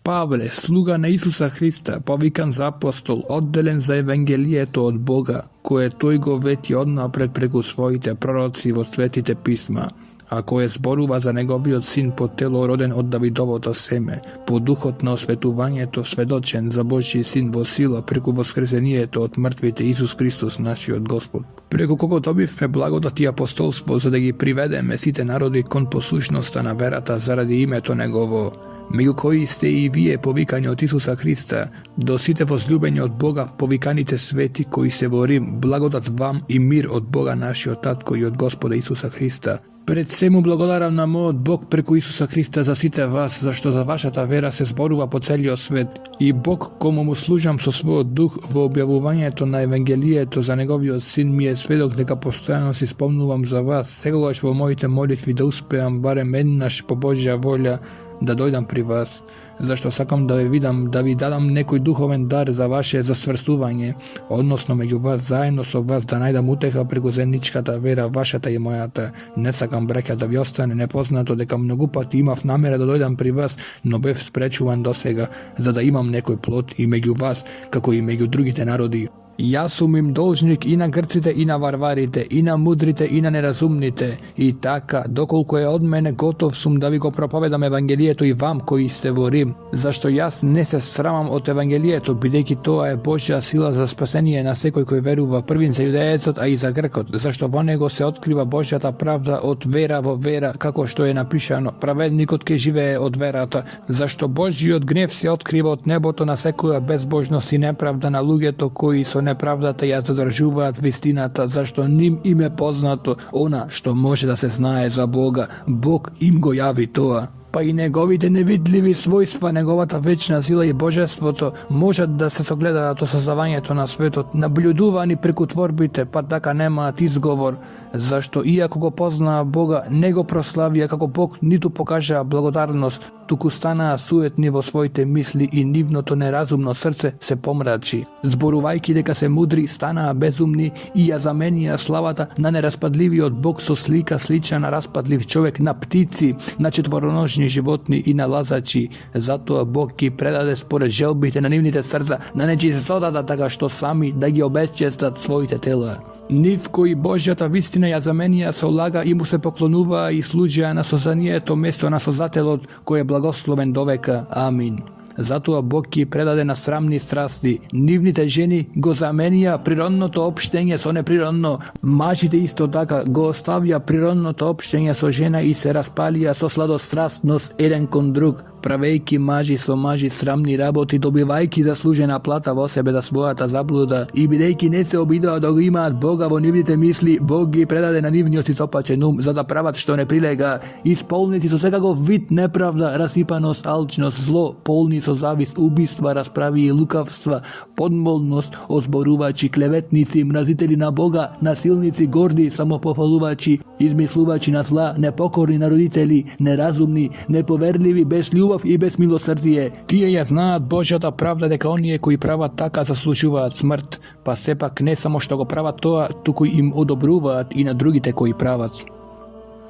Pavle, sluga na Isusa Hrista, povikan za apostol, oddelen za evangelijeto od Boga, koje Tojgo veti odnapred preko svojite proroci vo svetite pisma, a koje zboruva za negovio sin po telo roden od Davidovota seme, po duhotno osvetuvanje to svedočen za Božji sin vo sila preko voskresenije to od mrtvite Isus Hristos naši od Gospod. Preko kogo dobivme blagodati apostolstvo, za da gi privedeme site narodi kon poslušnosta na verata zaradi ime to negovo, među koji ste i vije povikani od Isusa Hrista, dosite возлюbeni od Boga, povikanite sveti koji se vorim, blagodat vam i mir od Boga naši od Tatko i od Gospoda Isusa Hrista. Pred svemu blagodaram nam od Bog preko Isusa Hrista za site vas, zašto za vaša ta vera se zboruva po celio svet. I Bog komu mu služam so svoj duh v objavovanje to na evangelije to za negovio sin mi je svedok neka postojano si spomnuvam za vas, segogaš vo mojite molitvi da uspejam barem jednaš po Božja volja da dojdam pri vas, zašto sakam da vidam da vi dadam nekoj duhoven dar za vaše zasvrstuvanje, odnosno među vas zajedno so vas da najdam uteha preko zajedničkata vera vašata i mojata. Ne sakam breka da vi ostane nepoznato deka mnogo pati imav namera da dojdam pri vas, no bev sprečuvan dosega, za da imam nekoj plot i među vas, kako i među drugite narodi. Ja sum im dolžnik i na Grcite i na varvarite, i na mudrite i na nerazumnite, i taka, dokoliko je od mene gotov sum da vi go propovedam evangelijeto i vam koji ste vo Rim, zašto jas ne se sramam od evangelijeto, bideki to je Božja sila za spasenije na sekoj koji veruva prvim za judejecot, a i za Grkot, zašto vo nego se otkriva Božja ta pravda od vera vo vera, kako što je napišano, pravednik od ke žive od verata, zašto Božji od gnev se otkriva od neboto na sekoja bezbožnost i nepravda na lugeto koji so nepravdata ja zadržuvat vistinata, zašto nim ime poznato, ona što može da se znaje za Boga, Bog im go javi toa. Pa i negovite nevidljivi svojstva, negovata večna sila i božestvo to može da se sogleda to sazavanje to na svetu, nabljuduvani preko tvorbite, pa taka nema izgovor, zašto iako go pozna Boga, nego proslavija kako Bog nitu pokaže blagodarnost, tuku stana sujetni vo svojite misli i nivno to nerazumno srce se pomrači. Zboruvajki deka se mudri stana bezumni i ja zamenija slavata na neraspadljivi od Bog so slika slična na raspadljiv čovjek, na ptici, na četvoronožni životni i na lazači. Zato Bog ki predade spored želbite na nivnite srca, na neći se da taga što sami da gi obečestat svojite tela. Niv koji Božjata vistina ja zamenija se olaga i mu se poklonuva i služija na sozanije to mjesto na sozatelot koje je blagosloven do veka. Amin. Zato Bog ki predade na sramni strasti, nivnite ženi go zamenija prirodno to opštenje so neprirodno, mačite isto taka go ostavlja prirodno to opštenje so žena i se raspalija so sladostrastnost jedan kon drug, pravejki maži so maži sramni raboti, dobivajki zaslužena plata vo sebe da svojata zabluda i bidejki ne se obidao dok imat Boga vo nivnite misli, Bog ji predade na nivnjosti copačen za da pravat što ne prilega, ispolniti so svekako vid nepravda, rasipanost, alčnost, zlo, polni so zavist, ubistva, raspravi i lukavstva, podmolnost, ozboruvači, klevetnici, mrazitelji na Boga, nasilnici, gordi, samopofaluvači, izmisluvači na zla, nepokorni naroditelji, nerazumni, nepoverljivi, bez ljubav i bez milosrdije. Tije je znat Božjata pravda deka onije koji prava taka zaslužuvat smrt, pa sepak ne samo što go prava toa, tuku im odobruvat i na drugite koji pravac.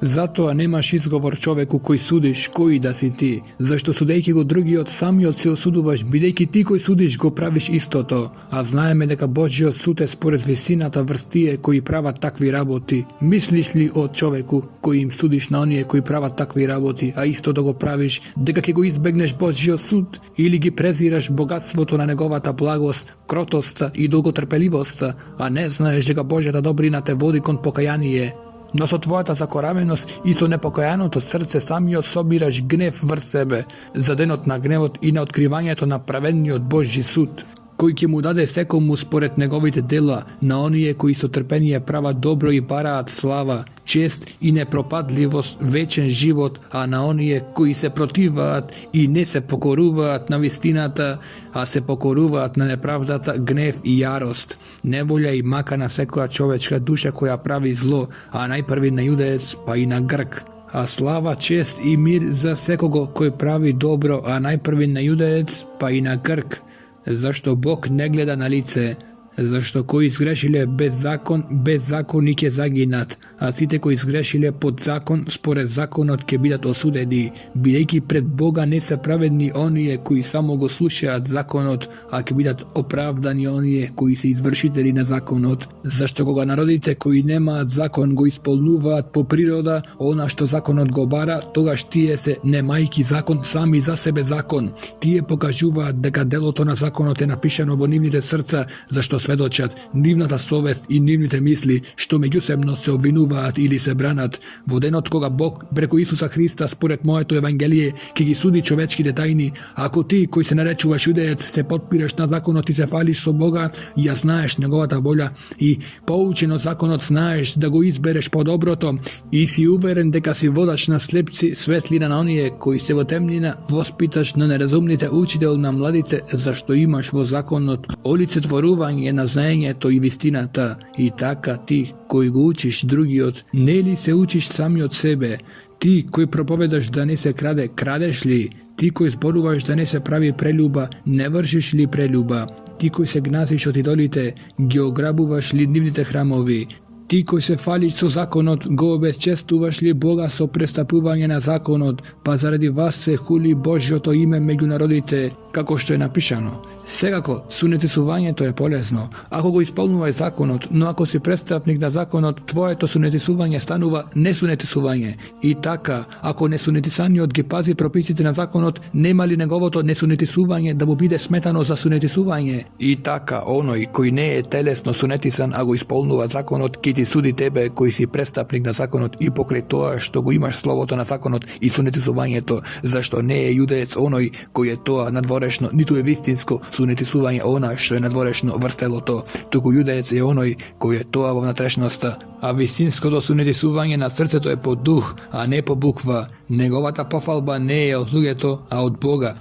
Zato nemaš izgovor čoveku koji sudiš, koji da si ti, zašto sudejki go drugi od sami od se osuduvaš, bidejki ti koji sudiš go praviš isto to, a znajeme deka Božji od sute spored visinata vrstije koji prava takvi raboti. Misliš li o čoveku koji im sudiš na onije koji prava takvi raboti, a isto da go praviš, deka ke go izbegneš Božji od sud, ili gi preziraš bogatstvo to na negovata blagost, krotosta i dugotrpeljivosta, a ne znaješ deka Božjata dobrina te vodi kon pokajanije. No so tvojata zakoravenost i so nepokojaното srce sami osobiraš gnev vr sebe, zadenot na gnevot i na otkrivanje to na pravedni od Božji sud, koji ke mu dade sekomu spored negovite dela, na onije koji so trpenije prava dobro i barat slava, čest i nepropadljivost, večen život, a na onije koji se protivat i ne se pokoruvat na vistinata, a se pokoruvat na nepravdata, gnev i jarost, nevolja i maka na sekoja čovečka duša koja pravi zlo, a najprvi na judejec pa i na Grk. A slava, čest i mir za sekogo koji pravi dobro, a najprvi na judejec pa i na Grk. Zašto Bog ne gleda na lice, Зашто кои изгрешиле без законник ќе загинат, а сите кои изгрешиле под закон, според законот ќе бидат осудени, бидејќи пред Бога не се праведни оние кои само го слушаат законот, а ќе бидат оправдани оние кои се извршители на законот. Зашто кога народите кои немаат закон го исполнуваат по природа она што законот го бара, тогаш тие се немајки закон сами за себе закон. Тие покажуваат дека делото на законот е напишано во нивните срца, зашто сведочат нивната совест и нивните мисли, што меѓусебно се обвинуваат или се бранат. Во денот кога Бог преку Исуса Христа според моето евангелие ќе ги суди човечките тајни, ако ти кој се наречуваш јудеец се потпираш на законот и се фалиш со Бога, ја знаеш неговата волја и поучено законот знаеш да го избереш по доброто и си уверен дека си водач на слепци, светлина на оние кои се во темнина, воспиташ на неразумните, учител на младите, зашто имаш во законот олицетворување на знаењето и вистината. И така ти кој го учиш другиот, нели се учиш сами од себе? Ти кој проповедаш да не се краде, крадеш ли? Ти кој зборуваш да не се прави прелюба, не вршиш ли прелюба? Ти кој се гнасиш од идолите, ги ограбуваш ли нивните храмови? Ти кој се фалиш со законот, го обесчестуваш ли Бога со престапување на законот, па заради вас се хули Божјото име меѓу народите, како што е напишано. Секако, сунетисувањето е полезно, ако го исполнуваш законот, но ако си престапник на законот, твоето сунетисување станува несунетисување. И така, ако несунетисаниот ги пази прописите на законот, нема ли неговото несунетисување да му биде сметано за сунетисување? И така, оној кој не е телесно сунетисан, а го исполнува законот, ќе ти суди тебе кој си престапник на законот и покрај тоа што го имаш словото на законот и сунетисувањето, зашто не е јудеец оној кој е тоа надворешно, ниту е вистинско сунетисување она што е надворешно врз телото, туку јудеец е оној кој е тоа во внатрешноста. А вистинското сунетисување на срцето е по дух, а не по буква. Неговата пофалба не е од луѓето, а од Бога.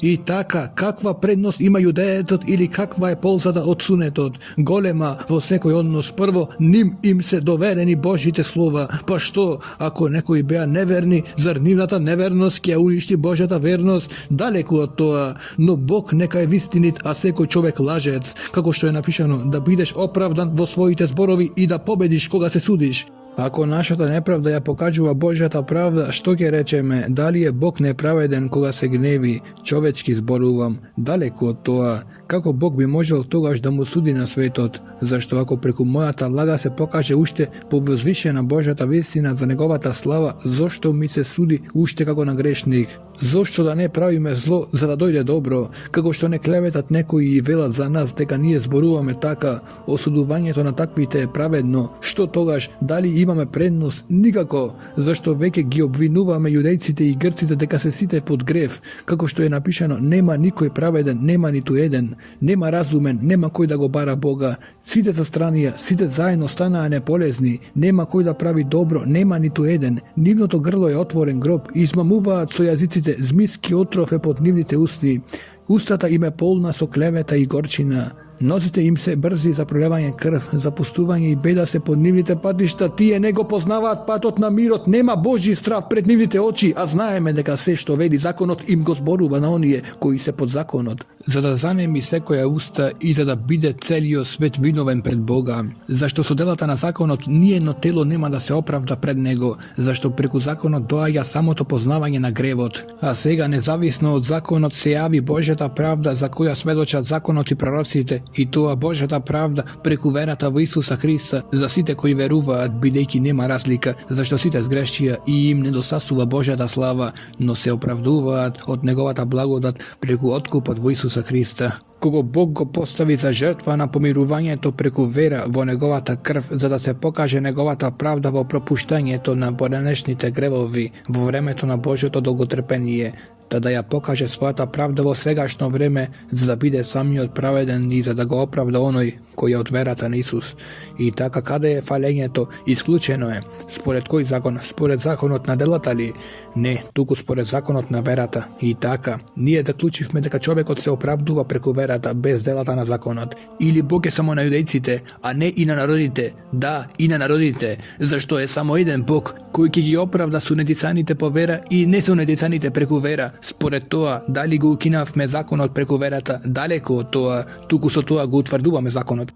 И така, каква предност има јудеецот или каква е ползата од сунетот? Голема во секој однос. Прво, ним им се доверени Божите слова. Па што, ако некои беа неверни, зар нивната неверност ќе уништи Божјата верност? Далеку од тоа, но Бог нека е вистинит, а секој човек лажец, како што е напишано, да бидеш оправдан во своите зборови и да победиш кога се судиш. Ако нашата неправда ја покажува Божјата правда, што ќе речеме? Дали е Бог неправеден кога се гневи? Човечки зборувам, далеку од тоа. Како Бог би можел тогаш да му суди на светот? Зашто ако преку мојата лага се покаже уште повозвишена Божјата вистина за неговата слава, зошто ми се суди уште како на грешник? Зошто да не правиме зло за да дојде добро? Како што не клеветат некои и велат за нас дека ние зборуваме така, осудувањето на таквите е праведно. Што тогаш? Дали имаме предност? Никако, зашто веќе ги обвинуваме јудејците и грците дека се сите под грев. Како што е напишано, нема никој праведен, нема ниту еден, нема разумен, нема кој да го бара Бога. Сите за странија, сите заедно станаа неполезни, нема кој да прави добро, нема ниту еден. Нивното грло е отворен гроб, измамуваат со јазиците, змиски отров е под нивните усни. Устата им е полна со клевета и горчина. Нозите им се брзи за пролевање крв, за пустување и беда се под нивните патишта. Тие не го познаваат патот на мирот, нема Божји страв пред нивните очи, а знаеме дека се што вели законот им го зборува на оние кои се под законот. За да занеми секоја уста и за да биде целиот свет виновен пред Бога. Зашто со делата на законот ниедно тело нема да се оправда пред него, зашто преку законот доаѓа самото познавање на гревот. А сега независно од законот се јави Божјата правда за која сведочат законот и пророците, и тоа Божјата правда преку верата во Исуса Христа за сите кои веруваат, бидејќи нема разлика, зашто сите сгрешија и им недостасува Божјата слава, но се оправдуваат од неговата благодат преку откупот во Исуса Христа. Кого Бог го постави за жртва на помирувањето преку вера во неговата крв, за да се покаже неговата правда во пропуштањето на поранешните гревови во времето на Божјото долготрпение, да ја покаже својата правда во сегашно време, за да биде самиот праведен и за да го оправда оној кој е од верата на Исус. И така каде е фалењето? Исклучено е. Според кој закон? Според законот на делата ли? Не, туку според законот на верата. И така, ние заклучивме дека човекот се оправдува преку верата без делата на законот. Или Бог е само на јудејците, а не и на народите. Да, и на народите, зашто е само еден Бог кој ќе ги оправда сонедицаните по вера и не сонедицаните преку вера. Според тоа, дали го укинавме законот преку верата, далеко од тоа, туку со тоа го утврдуваме законот.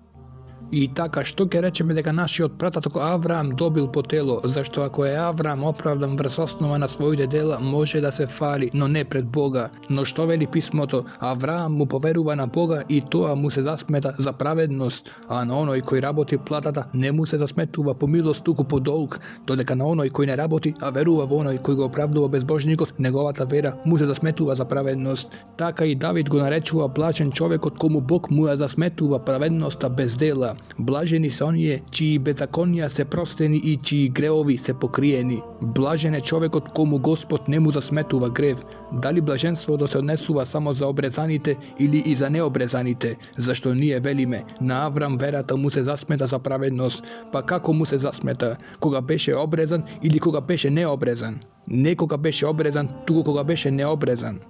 И така, што ќе речеме дека нашиот прататок Авраам добил по тело, зашто ако е Авраам оправдан врз основа на своите дела, може да се фали, но не пред Бога. Но што вели писмото? Авраам му поверува на Бога и тоа му се засмета за праведност, а на оној кој работи платата не му се засметува по милост, туку по долг, додека на оној кој не работи, а верува во оној кој го оправдува безбожникот, неговата вера му се засметува за праведност. Така и Давид го наречува блажен човекот кому Бог му ја засметува праведноста без дела. Блажени се оние чии беззаконија се простени и чии греови се покриени. Блажен е човекот кому Господ не му засметува грев. Дали блаженството се однесува само за обрезаните или и за необрезаните? Зашто ние велиме, на Аврам верата му се засмета за праведност. Па како му се засмета? Кога беше обрезан или кога беше необрезан? Не кога беше обрезан, туку кога беше необрезан.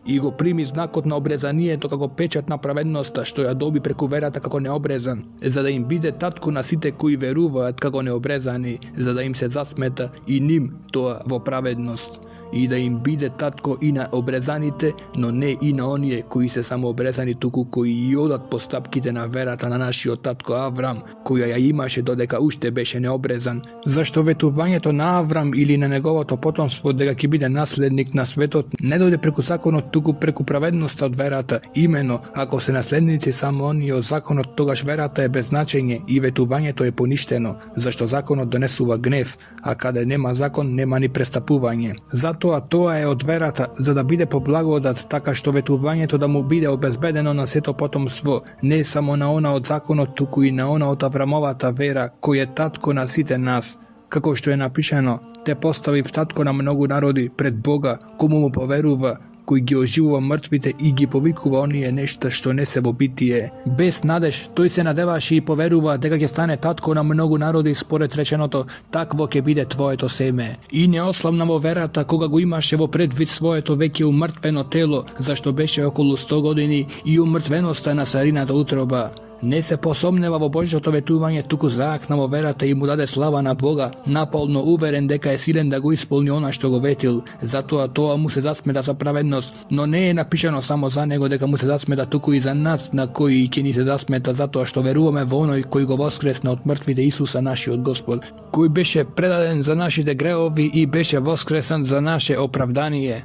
И го прими знакот на обрезанието како печат на праведноста, што ја доби преку верата како необрезан, за да им биде татко на сите кои веруваат како необрезани, за да им се засмета и ним тоа во праведност. И да им биде татко и на обрезаните, но не и на оние кои се само обрезани, туку кои и одат по стапките на верата на нашиот татко Аврам, која ја имаше додека уште беше необрезан. Зашто ветувањето на Аврам или на неговото потомство дека ќе биде наследник на светот не дојде преку законот, туку преку праведноста од верата. Имено, ако се наследници само оние од законот, тогаш верата е без значење и ветувањето е поништено, зашто законот донесува гнев, а каде нема закон нема ни престапување. Тоа е од верата, за да биде по благодат, така што ветувањето да му биде обезбедено на сето потомство, не само на она од законот, туку и на она од Аврамовата вера, кој е татко на сите нас. Како што е напишано, те поставив татко на многу народи пред Бога, кому му поверува, кој ги оживува мртвите и ги повикува оние нешта што не се во битие. Без надеж, тој се надеваше и поверува дека ќе стане татко на многу народи според реченото, такво ќе биде твоето семе. И не ослабна во верата кога го имаше во предвид своето веќе умртвено тело, зашто беше околу 100 години и умртвеноста на царината утроба. Не се посомнева во Божјото ветување, туку заакна во верата и му даде слава на Бога, наполно уверен дека е силен да го исполни она што го ветил. Затоа тоа му се засмета за праведност, но не е напишано само за него дека му се засмета, туку и за нас, на кои ќе ни се засмета, затоа што веруваме во оној кој го воскресна од мртвите, Исуса нашиот Господ, кој беше предаден за нашите греови и беше воскресен за наше оправдание.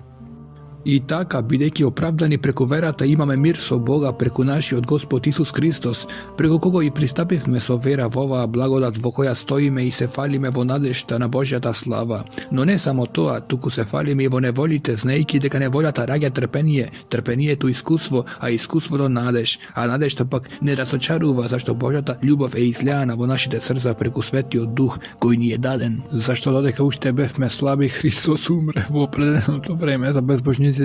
И така, бидејќи оправдани преку верата, имаме мир со Бога преку нашиот Господ Исус Христос, преку кого и пристапивме со вера во оваа благодат во која стоиме и се фалиме во надежта на Божјата слава. Но не само тоа, туку се фалиме и во неволите, знаејќи дека неволјата раѓа трпение, трпението искуство, а искуството надеж, а надежта пак не расочарува, зашто Божјата љубов е излеана во нашите срца преку Светиот Дух кој ни е даден. Зашто додека уште бевме слаби, Христос умре во определеното време за безбожниците.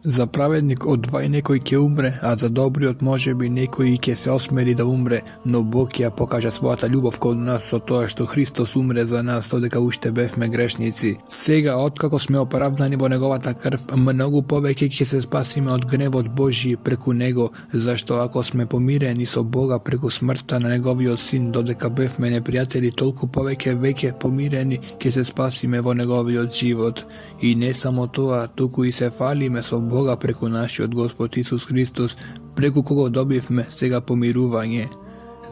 За праведник од два и некој ќе умре, а за добриот можеби некој ќе се осмели да умре, но Бог ќе покажа својата љубов кон нас со тоа што Христос умре за нас додека уште бевме грешници. Сега, откако сме оправдани во неговата крв, многу повеќе ќе се спасиме од гневот Божји преку него, зашто ако сме помирени со Бога преку смртта на неговиот син додека бевме непријатели, толку повеќе веќе помирени ќе се спасиме во неговиот живот. И не само тоа, туку и се фалиме со Бога преку нашиот Господ Исус Христос, преку кого добивме сега помирување.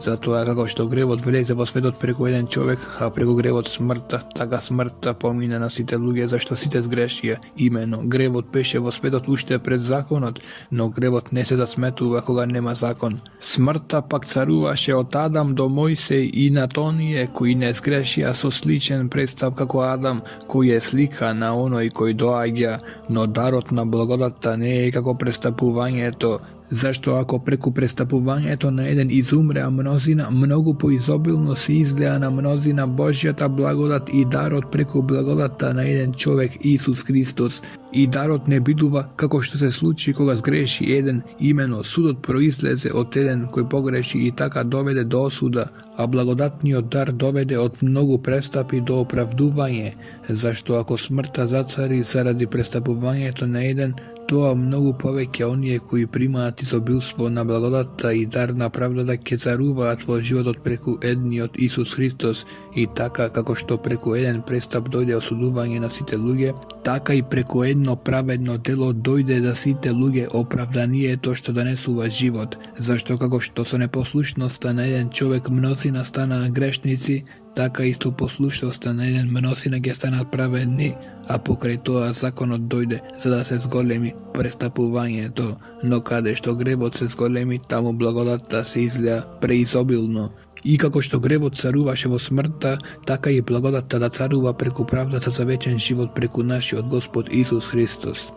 Затоа како што гревот влезе во светот преку еден човек, а преку гревот смртта, така смртта помина на сите луѓе, зашто сите сгрешија. Имено, гревот беше во светот уште пред законот, но гревот не се засметува кога нема закон. Смртта пак царуваше од Адам до Мојсеј и над оние кои не сгрешија со сличен представ како Адам, кој е слика на оној кој доаѓа, но дарот на благодатта не е како престапувањето, Zašto ako preku prestapувањето на еден изумре, а мнозина, многу поизобилно се излеа на мнозина Божјата благодат и дарот преку благодатта на еден човек Исус Христос. И дарот не бидува како што се случи кога сгреши еден, имено судот произлезе од еден кој погреши и така доведе до осуда, а благодатниот дар доведе од многу престапи до оправдување, зашто ако смртта зацари заради престапувањето на еден, тоа многу повеќе оние кои примаат изобилство на благодатта и дар на правдата ќе царуваат во животот преку едниот Исус Христос, и така како што преку еден престап дојде осудување на сите луѓе, така и преку едно праведно дело дојде за сите луѓе оправданието што донесува живот, зашто како што со непослушноста на еден човек мнозина станаа грешници, така и со послушноста на еден мнозина ќе станат праведни, а покрај тоа законот дојде за да се зголеми престапувањето, но каде што гревот се зголеми, таму благодатта се излеа преизобилно. И како што гревот царуваше во смртта, така и благодатта да царува преку правдата за вечен живот преку нашиот Господ Исус Христос.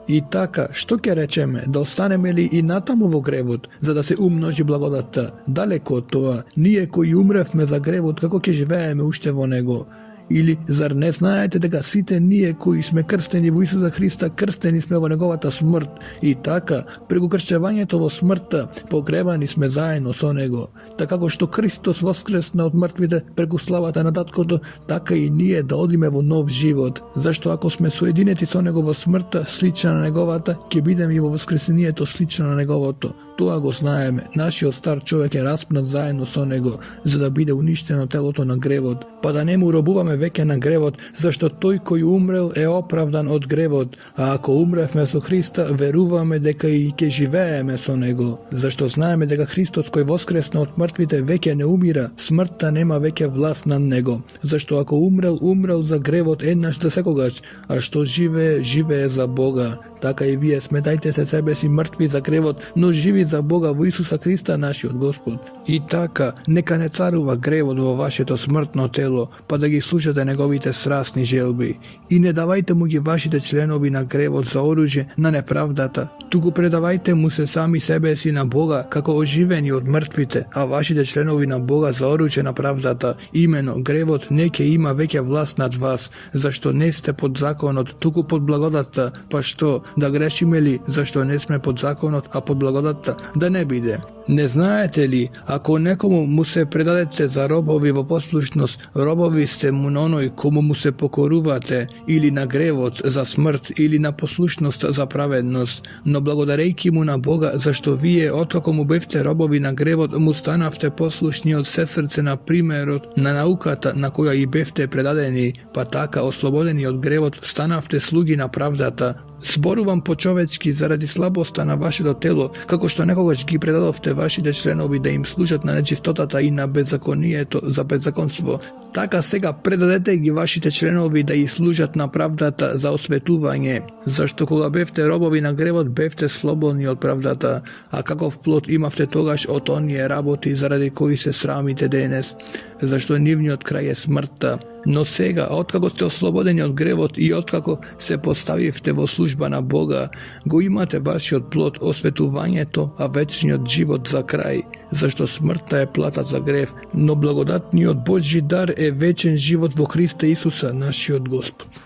И така, што ќе речеме, да останеме ли и натаму во гревот, за да се умножи благодатта? Далеко од тоа, ние кои умревме за гревот, како ќе живееме уште во него? Или зар не знаете дека сите ние кои сме крстени во Исуса Христа, крстени сме во неговата смрт, и така, преку кршчевањето во смртта, погребани сме заедно со него. Така како што Христос воскресна од мртвите преку славата на Таткото, така и ние да одиме во нов живот. Зашто ако сме соединети со него во смртта, слична на неговата, ќе бидеме и во воскресението слично на неговото. Тоа го знаеме. Нашиот стар човек е распнат заедно со него, за да биде уништено телото на гревот, па да не му робуваме веќе на гревот, зашто тој кој умрел е оправдан од гревот, а ако умревме со Христа, веруваме дека и ќе живееме со него, зашто знаеме дека Христос кој воскресна од мртвите веќе не умира, смртта нема веќе власт над него, зашто ако умрел за гревот еднаш за секогаш, а што живее за Бога. Така и вие сметајте се себе си мртви за гревот, но живи за Бога во Исуса Христа нашиот Господ. И така, нека не царува гревот во вашето смртно тело, па да ги слушате неговите страстни желби. И не давајте му ги вашите членови на гревот за оружје на неправдата, туку предавајте му се сами себе си на Бога како оживени од мртвите, а вашите членови на Бога за оружје на правдата. Имено, гревот не ќе има веќе власт над вас, зашто не сте под законот, туку под благодатта, па што, да грешиме ли, зашто не сме под законот, а под благодатта? Да не биде. Не знаете ли, ако некому му се предадете за робови во послушност, робови сте му на оној кому му се покорувате, или на гревот за смрт, или на послушност за праведност, но благодарејќи му на Бога, зашто вие, откако му бевте робови на гревот, му станавте послушни од се срце на примерот, на науката на која и бевте предадени, па така, ослободени од гревот, станавте слуги на правдата. Зборувам по-човечки заради слабоста на вашето тело, како што некогаш ги предадовте вашите членови да им служат на нечистотата и на беззаконието за беззаконство. Така сега предадете ги вашите членови да и служат на правдата за осветување, зашто кога бевте робови на гревот бевте слободни од правдата, а каков плод имавте тогаш од оние работи заради кои се срамите денес, зашто нивниот крај е смртта. Но сега, откако сте ослободени од гревот и откако се поставивте во служба на Бога, го имате вашиот плод осветувањето, а вечниот живот за крај, зашто смртта е плата за грев, но благодатниот Божји дар е вечен живот во Христа Исуса, нашиот Господ.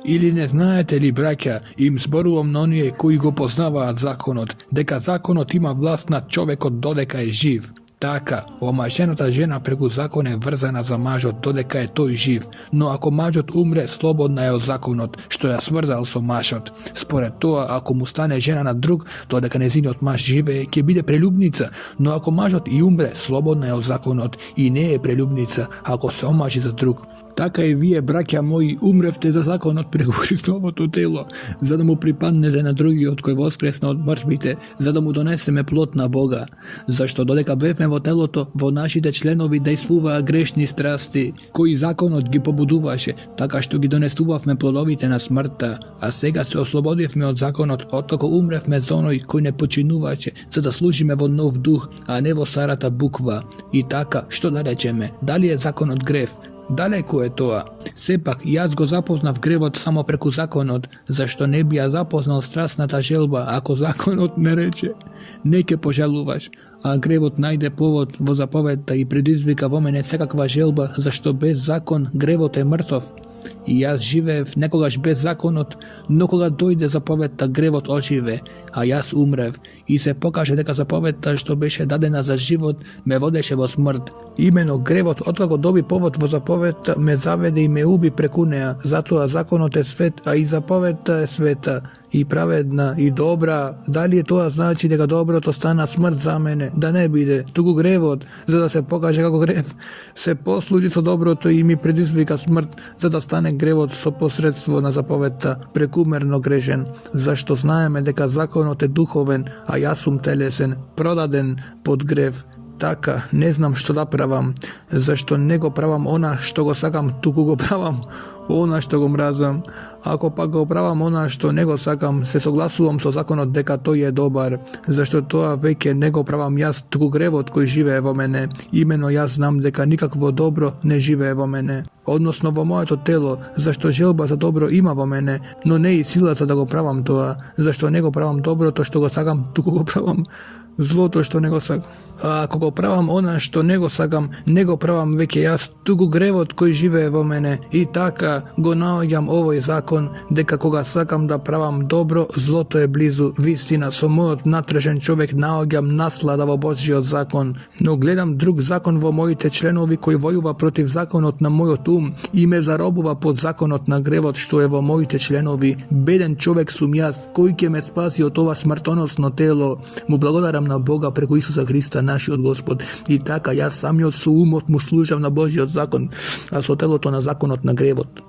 Или не знаете ли, браќа, им зборувам на оние кои го познаваат законот, дека законот има власт над човекот додека е жив. Така, омажената жена преку закон е врзана за мажот додека е тој жив, но ако мажот умре, слободна е од законот, што ја сврзал со мажот. Според тоа, ако му стане жена на друг, додека незиниот маж живее, ќе биде прелюбница, но ако мажот и умре, слободна е од законот и не е прелюбница, ако се омажи за друг. Така и вие, браќа мои, умревте за законот преку Христовото тело, за да му припаднете на другиот кој воскресна од мртвите, за да му донесеме плод на Бога. Зашто додека бевме во телото, во нашите членови дејствуваа грешни страсти, кои законот ги побудуваше, така што ги донесувавме плодовите на смртта, а сега се ослободивме од законот, откако умревме за оној кој не починуваше, за да служиме во нов дух, а не во старата буква. И така, што да речеме, дали е законот грев? Далеко е тоа. Сепак, јас го запознав гревот само преку законот, зашто не би ја запознал страстната желба, ако законот не рече, не ќе пожалуваш, а гревот најде повод во заповедта и предизвика во мене секаква желба, зашто без закон гревот е мртов. И јас живеев некогаш без законот, но кога дојде заповедта, гревот оживе, а јас умрев, и се покаже дека заповедта што беше дадена за живот ме водеше во смрт. Имено гревот, откако доби повод во заповедта, ме заведе и ме уби преку неа, затоа законот е свет, а и заповедта е света, и праведна, и добра. Дали тоа значи дека доброто стана смрт за мене? Да не биде, туку гревот, за да се покаже како грев, се послужи со доброто и ми предизвика смрт, за да стане гревот со посредство на заповедта прекумерно грешен, зашто знаеме дека законот е духовен, а јас сум телесен, продаден под грев. Така, не знам што да правам, зашто не го правам она што го сакам, туку го правам она што го мразам. Ако пак го правам она што не го сакам, се согласувам со законот дека тој е добар, зашто тоа веќе не го правам јас, туку гревот кој живее во мене. Имено јас знам дека никакво добро не живее во мене, односно во моето тело, зашто желба за добро има во мене, но не и сила за да го правам тоа, зашто не го правам доброто што го сакам, туку го правам злото што не го сакам. А ако го правам она што не го сакам, не го правам веќе јас, туку гревот кој живее во мене. И така го наоѓам овој закон, дека кога сакам да правам добро, злото е близу. Вистина, со мојот натрешен човек наоѓам наслада во Божјиот закон, но гледам друг закон во моите членови кој војува против законот на мојот ум и ме заробува под законот на гревот што е во моите членови. Беден човек сум јас, кој ќе ме спаси од ова смртоносно тело. Му благодарам на Бога преку Исуса Христа, нашиот Господ. И така јас самиот со умот му служам на Божјиот закон, а со телото на законот на гревот.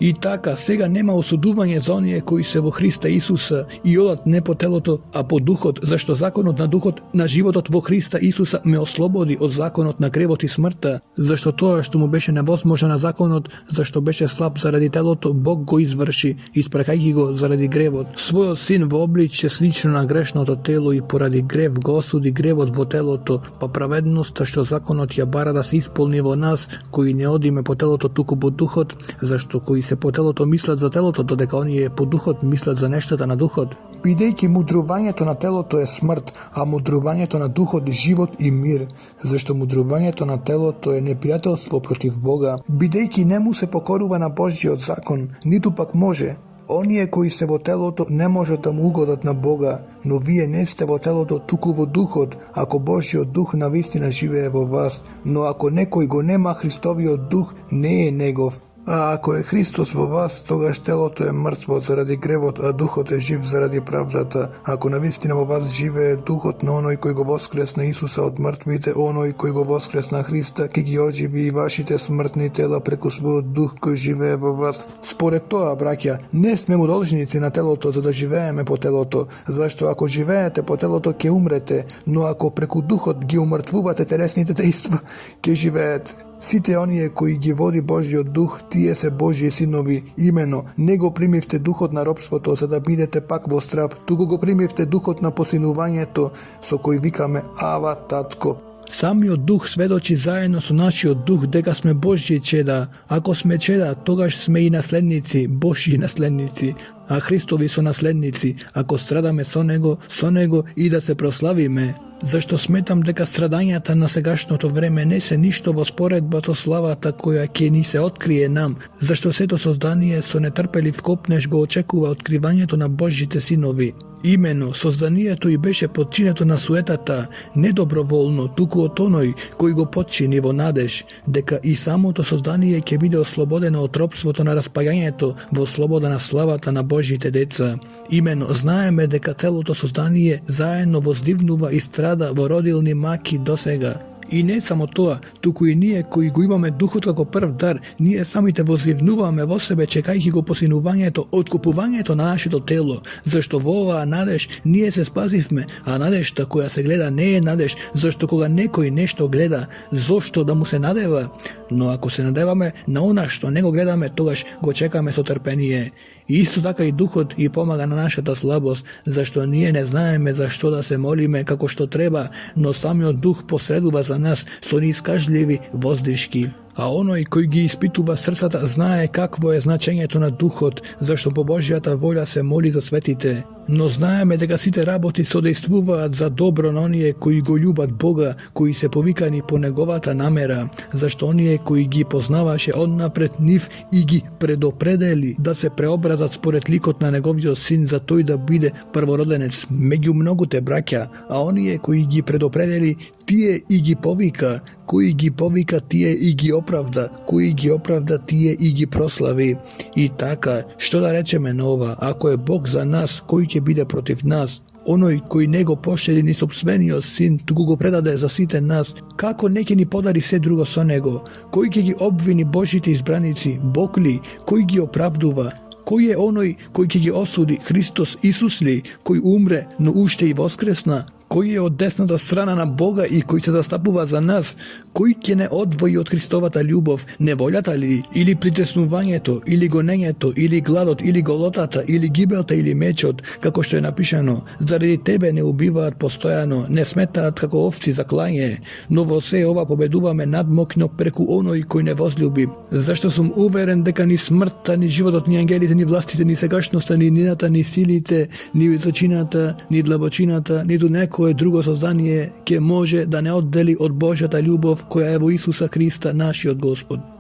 И така, сега нема осудување за оние кои се во Христа Исуса и одат не по телото, а по духот, зашто законот на духот на животот во Христа Исуса ме ослободи од законот на гревот и смртта, зашто тоа што му беше невозможно на законот, зашто беше слаб заради телото, Бог го изврши, испракајќи го заради гревот. Својот син во обличје слично на грешното тело и поради грев го осуди гревот во телото, па праведноста што законот ја бара да се исполни во нас, кои не одиме по телото туку по духот, зашто кои се по телото мислат за телото, додека оние по духот мислат за нештата на духот. Бидејќи мудрувањето на телото е смрт, а мудрувањето на духот живот и мир, зашто мудрувањето на телото е непријателство против Бога, бидејќи не му се покорува на Божјиот закон, ниту пак може. Оние кои се во телото не можат да му угодат на Бога, но вие не сте во телото, туку во духот, ако Божјиот дух навистина живее во вас, но ако некој го нема Христовиот дух, не е негов. А ако е Христос во вас, тогаш телото е мртво заради гревот, а духот е жив заради правдата. Ако навистина во вас живее духот на оној кој го воскресна Исуса од мртвите, оној кој го воскресна Христа, ќе ги оживи и вашите смртни тела преку својот дух кој живее во вас. Според тоа, браќа, не сме му должници на телото за да живееме по телото, зашто ако живеете по телото ќе умрете, но ако преку духот ги умртвувате телесните дејства, ќе живеете. Сите оние кои ги води Божјиот дух, тие се Божји синови. Имено, не го примивте духот на робството за да бидете пак во страв, туку го примивте духот на посинувањето, со кој викаме Ава, Татко. Самиот дух сведочи заедно со нашиот дух дека сме Божји чеда. Ако сме чеда, тогаш сме и наследници, Божји наследници, а Христови со наследници, ако страдаме со него и да се прославиме. Зашто сметам дека страдањата на сегашното време не се ништо во споредба со славата која ќе ни се открие нам, зашто сето создание со нетрпелив копнеж го очекува откривањето на Божјите синови. Имено, созданието и беше подчинето на суетата, не доброволно, туку од оној кој го подчини во надеж, дека и самото создание ќе биде ослободено од робството на распаѓањето во слобода на славата на Божјите деца. Имено, знаеме дека целото создание заедно воздивнува и страда во родилни маки досега. И не само тоа, туку и ние кои го имаме духот како прв дар, ние самите возивнуваме во себе чекајќи го посинувањето, откупувањето на нашето тело, зашто во оваа надеж ние се спасивме, а надежта која се гледа не е надеж, зашто кога некој нешто гледа, зошто да му се надева? Но ако се надеваме на она што не го гледаме, тогаш го чекаме со трпение. И исто така и духот и помага на нашата слабост, зашто ние не знаеме за што да се молиме како што треба, но самиот дух посредува за нас со неискажливи воздишки. А оној кој ги испитува срцата знае какво е значењето на духот, зашто по Божјата воља се моли за светите. Но знаеме дека сите работи содействуваат за добро на оние кои го љубат Бога, кои се повикани по неговата намера, зашто оние кои ги познаваше однапред нив и ги предопредели да се преобразат според ликот на неговиот син, за тој да биде првороденец меѓу многуте браќа, а оние кои ги предопредели, тие и ги повика, кои ги повика, тие и ги оправда, кои ги оправда, тие и ги прослави. И така, што да речеме на ова? Ако е Бог за нас, кој ќе биде против нас? Оној кој не го пощади ни сопствениот син, туку го предаде за сите нас, како не ќе ни подари се друго со него? Кој ќе ги обвини Божите избраници? Бог ли? Кој ги оправдува? Кој е оној кој ќе ги осуди? Христос Исус ли? Кој умре, но уште и воскресна? Кој е од десната страна на Бога и кој се застапува за нас? Кој ќе не одвои од Христовата љубов? Неволјата ли? Или притеснувањето? Или гонењето? Или гладот? Или голотата? Или гибелта? Или мечот? Како што е напишано, заради тебе не убиваат постојано, не сметаат како овци за клање, но во се ова победуваме надмокно преку оној кој не возлюби. Зашто сум уверен дека ни смртта, ни животот, ни ангелите, ни властите, ни сегашноста, ни нината, ни силите, ни височината, ни длабочината, ниту некое друго создание ќе може да не оддели од Божјата љубов која е во Исуса Христа, нашиот Господ.